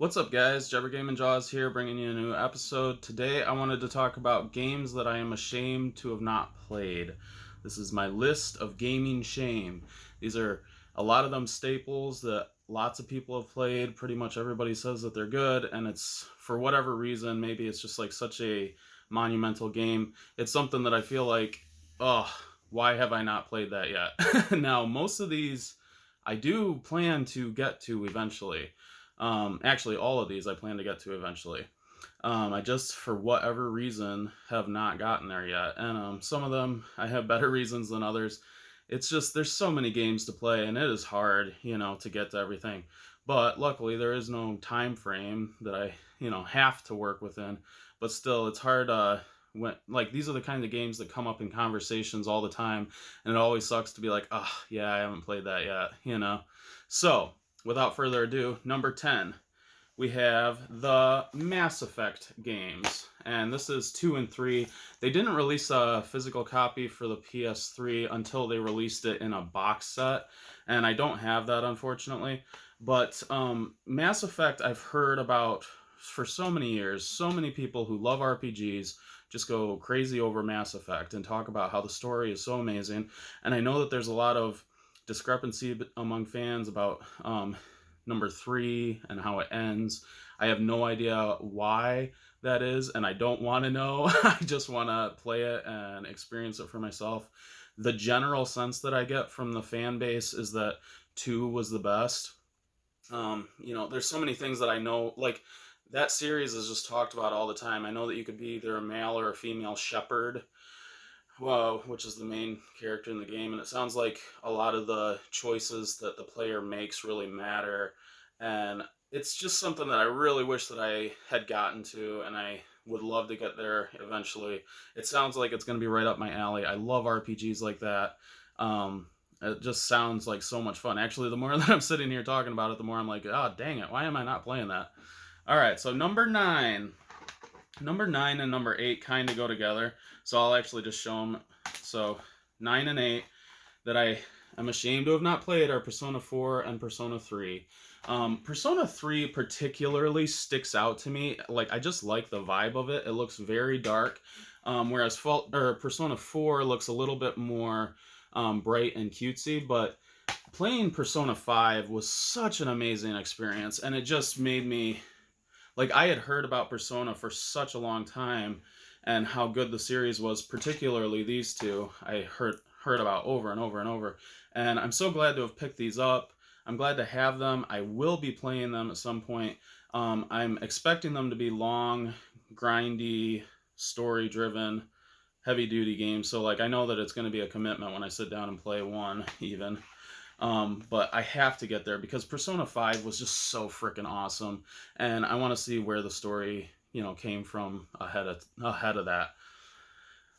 What's up, guys? Jabber Game Jaws here, bringing you a new episode. Today, I wanted to talk about games that I am ashamed to have not played. This is my list of gaming shame. These are a lot of them staples that lots of people have played. Pretty much everybody says that they're good, and it's for whatever reason. Maybe it's just like such a monumental game. It's something that I feel like, oh, why have I not played that yet? Now, most of these I do plan to get to eventually. Actually, all of these I plan to get to eventually. I just, for whatever reason, have not gotten there yet. And some of them I have better reasons than others. It's just, there's so many games to play, and it is hard, to get to everything. But luckily, there is no time frame that I, have to work within. But still, it's hard. Like, these are the kind of games that come up in conversations all the time, and it always sucks to be like, oh, yeah, I haven't played that yet. So, without further ado, number 10, we have the Mass Effect games. And this is 2 and 3. They didn't release a physical copy for the PS3 until they released it in a box set. And I don't have that, unfortunately. But Mass Effect, I've heard about for so many years. So many people who love RPGs just go crazy over Mass Effect and talk about how the story is so amazing. And I know that there's a lot of discrepancy among fans about number 3 and how it ends. I have no idea why that is, and I don't want to know. I just want to play it and experience it for myself. The general sense that I get from the fan base is that 2 was the best. There's so many things that I know, like that series is just talked about all the time. I know that you could be either a male or a female shepherd, which is the main character in the game, and it sounds like a lot of the choices that the player makes really matter, and it's just something that I really wish that I had gotten to, and I would love to get there eventually. It sounds like it's going to be right up my alley. I love RPGs like that. It just sounds like so much fun. Actually, the more that I'm sitting here talking about it, the more I'm like, oh, dang it, why am I not playing that? All right, so number 9. Number 9 and number 8 kind of go together, so I'll actually just show them. So 9 and 8 that I am ashamed to have not played are Persona 4 and Persona 3. Persona 3 particularly sticks out to me. Like, I just like the vibe of it. It looks very dark, whereas Persona 4 looks a little bit more bright and cutesy, but playing Persona 5 was such an amazing experience, and it just made me... Like, I had heard about Persona for such a long time and how good the series was, particularly these two, I heard about over and over and over. And I'm so glad to have picked these up. I'm glad to have them. I will be playing them at some point. I'm expecting them to be long, grindy, story-driven, heavy-duty games. So, like, I know that it's going to be a commitment when I sit down and play one, even. But I have to get there because Persona 5 was just so freaking awesome, and I want to see where the story, came from ahead of that.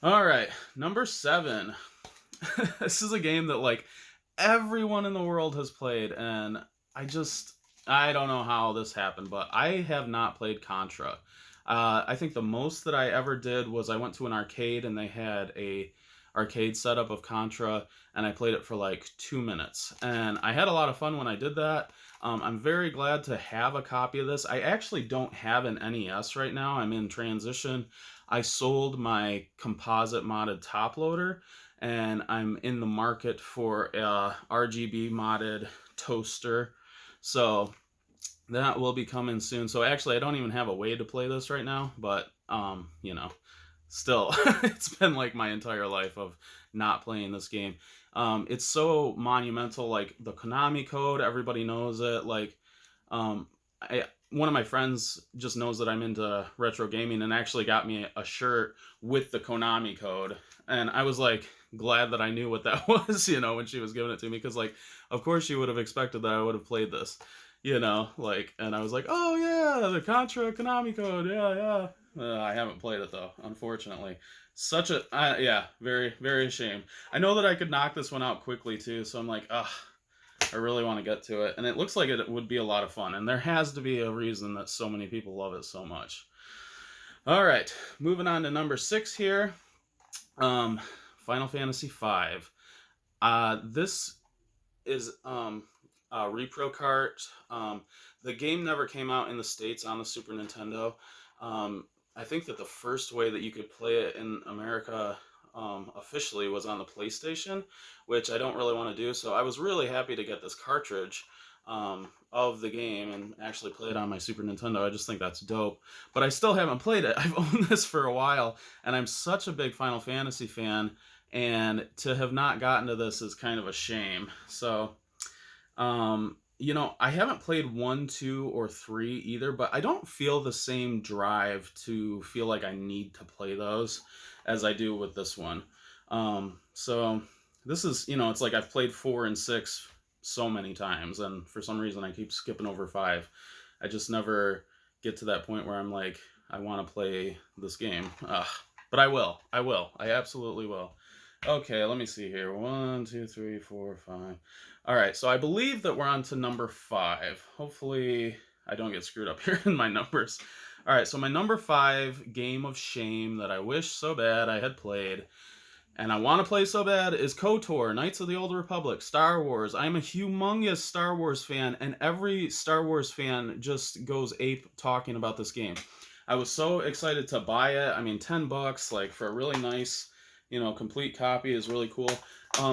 All right, number 7. This is a game that, like, everyone in the world has played, and I don't know how this happened, but I have not played Contra. I think the most that I ever did was I went to an arcade and they had a arcade setup of Contra, and I played it for like 2 minutes, and I had a lot of fun when I did that. I'm very glad to have a copy of this. I actually don't have an NES right now. I'm in transition. I sold my composite modded top loader, and I'm in the market for a RGB modded toaster, so that will be coming soon. So actually, I don't even have a way to play this right now, but still, it's been like my entire life of not playing this game. It's so monumental, like the Konami code, everybody knows it. Like, one of my friends just knows that I'm into retro gaming and actually got me a shirt with the Konami code. And I was like glad that I knew what that was, when she was giving it to me, because like, of course she would have expected that I would have played this, like, and I was like, oh yeah, the Contra Konami code, yeah. I haven't played it though, unfortunately. Yeah, very, very ashamed. I know that I could knock this one out quickly too, so I'm like, I really want to get to it. And it looks like it would be a lot of fun, and there has to be a reason that so many people love it so much. All right, moving on to number 6 here. Final Fantasy V. This is Repro Kart. The game never came out in the States on the Super Nintendo. I think that the first way that you could play it in America officially was on the PlayStation, which I don't really want to do. So I was really happy to get this cartridge of the game and actually play it on my Super Nintendo. I just think that's dope. But I still haven't played it. I've owned this for a while, and I'm such a big Final Fantasy fan, and to have not gotten to this is kind of a shame. So, I haven't played 1, 2, or 3 either, but I don't feel the same drive to feel like I need to play those as I do with this one. So this is, it's like I've played 4 and 6 so many times, and for some reason I keep skipping over 5. I just never get to that point where I'm like, I want to play this game. But I will. I absolutely will. Okay, let me see here. 1, 2, 3, 4, 5. All right, so I believe that we're on to number 5. Hopefully I don't get screwed up here in my numbers. All right, so my number 5 game of shame that I wish so bad I had played, and I want to play so bad, is KOTOR, Knights of the Old Republic, Star Wars. I'm a humongous Star Wars fan, and every Star Wars fan just goes ape talking about this game. I was so excited to buy it. I mean, $10, like, for a really nice, complete copy is really cool.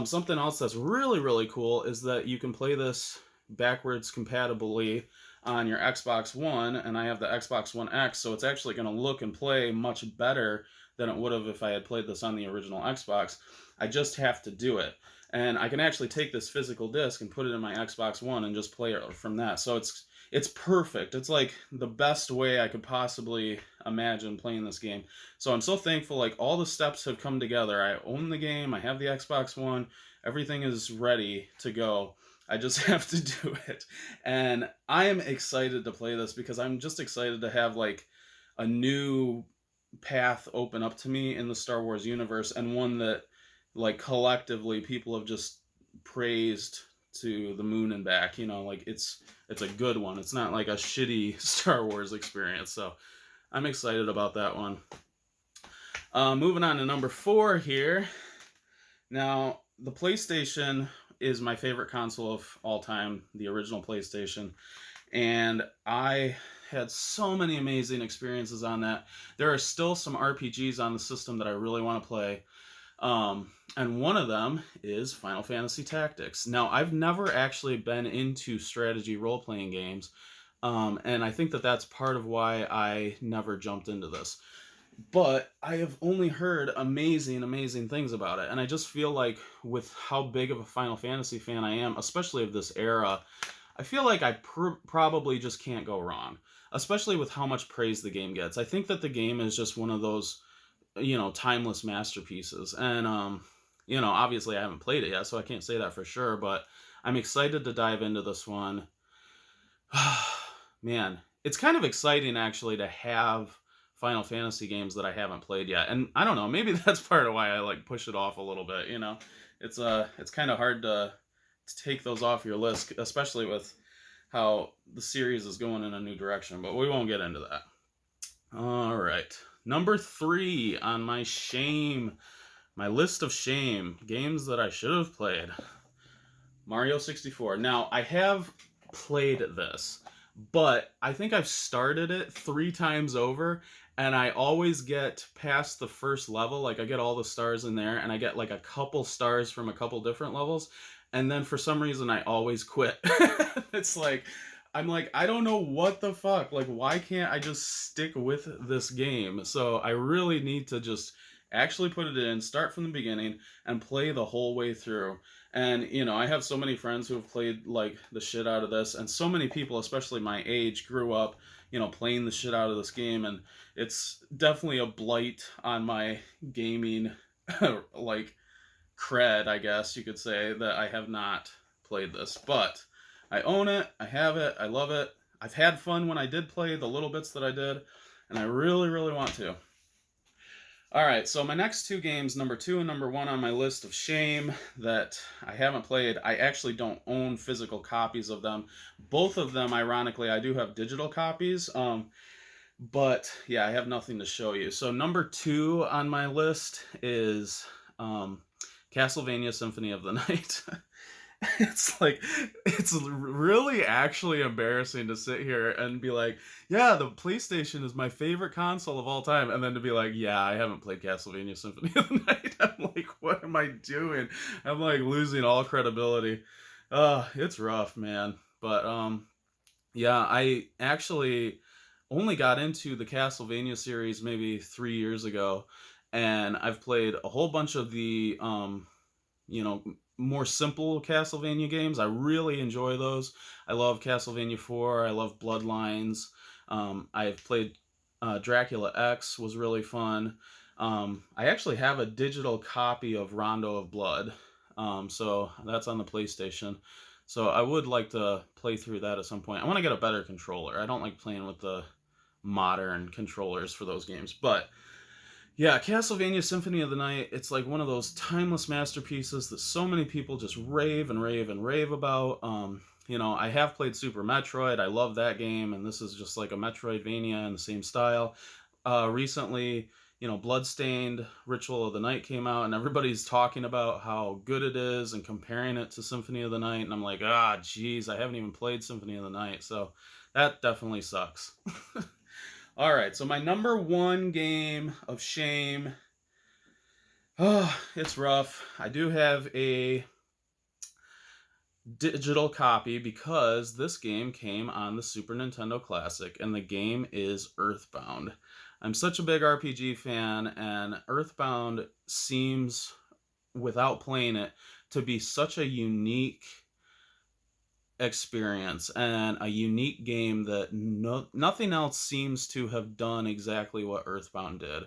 Something else that's really, really cool is that you can play this backwards compatibly on your Xbox One, and I have the Xbox One X, so it's actually going to look and play much better than it would have if I had played this on the original Xbox. I just have to do it. And I can actually take this physical disc and put it in my Xbox One and just play it from that. So it's perfect. It's like the best way I could possibly imagine playing this game. So I'm so thankful, like, all the steps have come together. I own the game, I have the Xbox One, everything is ready to go. I just have to do it. And I am excited to play this because I'm just excited to have, like, a new path open up to me in the Star Wars universe, and one that, like, collectively people have just praised to the moon and back. Like, it's a good one. It's not like a shitty Star Wars experience. So I'm excited about that one. Moving on to number 4 here. Now, the PlayStation is my favorite console of all time, the original PlayStation, and I had so many amazing experiences on that. There are still some RPGs on the system that I really want to play, and one of them is Final Fantasy Tactics. Now, I've never actually been into strategy role-playing games, and I think that that's part of why I never jumped into this. But I have only heard amazing, amazing things about it, and I just feel like with how big of a Final Fantasy fan I am, especially of this era, I feel like I probably just can't go wrong, especially with how much praise the game gets. I think that the game is just one of those, timeless masterpieces. And, obviously I haven't played it yet, so I can't say that for sure, but I'm excited to dive into this one. Man, it's kind of exciting, actually, to have Final Fantasy games that I haven't played yet. And I don't know, maybe that's part of why I, like, push it off a little bit, It's kind of hard to take those off your list, especially with how the series is going in a new direction, but we won't get into that. All right. Number 3 on my list of shame, games that I should have played. Mario 64. Now, I have played this, but I think I've started it 3 times over, and I always get past the first level. Like, I get all the stars in there, and I get, like, a couple stars from a couple different levels, and then for some reason I always quit. It's like, I'm like, I don't know what the fuck. Like, why can't I just stick with this game? So I really need to just actually put it in, start from the beginning, and play the whole way through. And, I have so many friends who have played, like, the shit out of this, and so many people, especially my age, grew up, playing the shit out of this game, and it's definitely a blight on my gaming, like, cred, I guess you could say, that I have not played this. But I own it, I have it, I love it. I've had fun when I did play the little bits that I did, and I really, really want to. Alright, so my next 2 games, number 2 and number 1 on my list of shame that I haven't played, I actually don't own physical copies of them. Both of them, ironically, I do have digital copies, but yeah, I have nothing to show you. So number 2 on my list is Castlevania Symphony of the Night. It's like, it's really actually embarrassing to sit here and be like, yeah, the PlayStation is my favorite console of all time. And then to be like, yeah, I haven't played Castlevania Symphony of the Night. I'm like, what am I doing? I'm like losing all credibility. It's rough, man. But yeah, I actually only got into the Castlevania series maybe 3 years ago, and I've played a whole bunch of the you know, more simple Castlevania games. I really enjoy those. I love Castlevania 4. I love Bloodlines. I've played Dracula X was really fun. I actually have a digital copy of Rondo of Blood. So that's on the PlayStation. So I would like to play through that at some point. I want to get a better controller. I don't like playing with the modern controllers for those games. But yeah, Castlevania Symphony of the Night, it's like one of those timeless masterpieces that so many people just rave and rave and rave about. I have played Super Metroid. I love that game, and this is just like a Metroidvania in the same style. Recently, Bloodstained Ritual of the Night came out, and everybody's talking about how good it is and comparing it to Symphony of the Night, and I'm like, geez, I haven't even played Symphony of the Night, so that definitely sucks. All right, so my number one game of shame. Oh, it's rough. I do have a digital copy because this game came on the Super Nintendo Classic, and the game is Earthbound. I'm such a big RPG fan, and Earthbound seems, without playing it, to be such a unique experience and a unique game that nothing else seems to have done exactly what Earthbound did.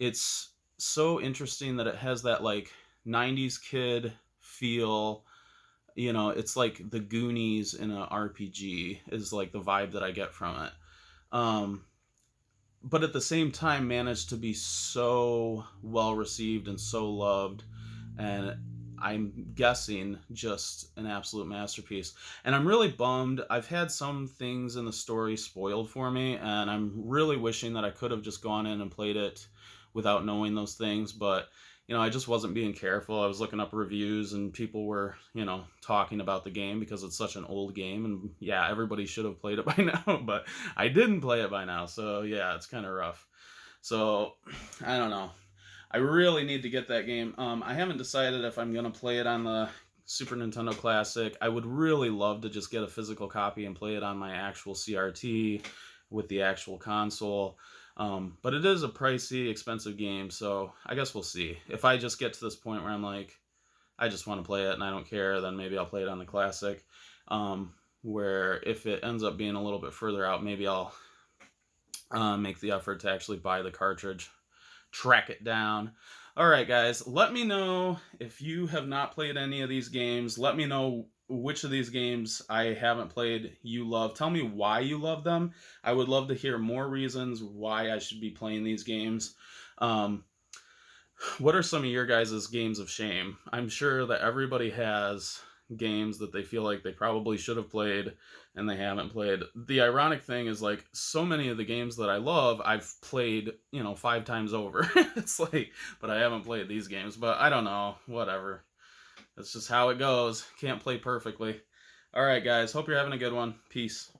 It's so interesting that it has that like 90s kid feel. It's like the Goonies in a RPG is like the vibe that I get from it. Um, but at the same time managed to be so well received and so loved, and I'm guessing just an absolute masterpiece. And I'm really bummed. I've had some things in the story spoiled for me, and I'm really wishing that I could have just gone in and played it without knowing those things. But I just wasn't being careful. I was looking up reviews, and people were, talking about the game because it's such an old game. And yeah, everybody should have played it by now, but I didn't play it by now. So yeah, it's kind of rough. So I don't know. I really need to get that game. I haven't decided if I'm going to play it on the Super Nintendo Classic. I would really love to just get a physical copy and play it on my actual CRT with the actual console. But it is a pricey, expensive game, so I guess we'll see. If I just get to this point where I'm like, I just want to play it and I don't care, then maybe I'll play it on the Classic. Where if it ends up being a little bit further out, maybe I'll make the effort to actually buy the cartridge, track it down. All right, guys, let me know if you have not played any of these games. Let me know which of these games I haven't played you love. Tell me why you love them. I would love to hear more reasons why I should be playing these games. What are some of your guys' games of shame? I'm sure that everybody has games that they feel like they probably should have played and they haven't played. The ironic thing is, like, so many of the games that I love, I've played, 5 times over. It's like, but I haven't played these games. But I don't know, whatever. That's just how it goes. Can't play perfectly. All right, guys, hope you're having a good one. Peace.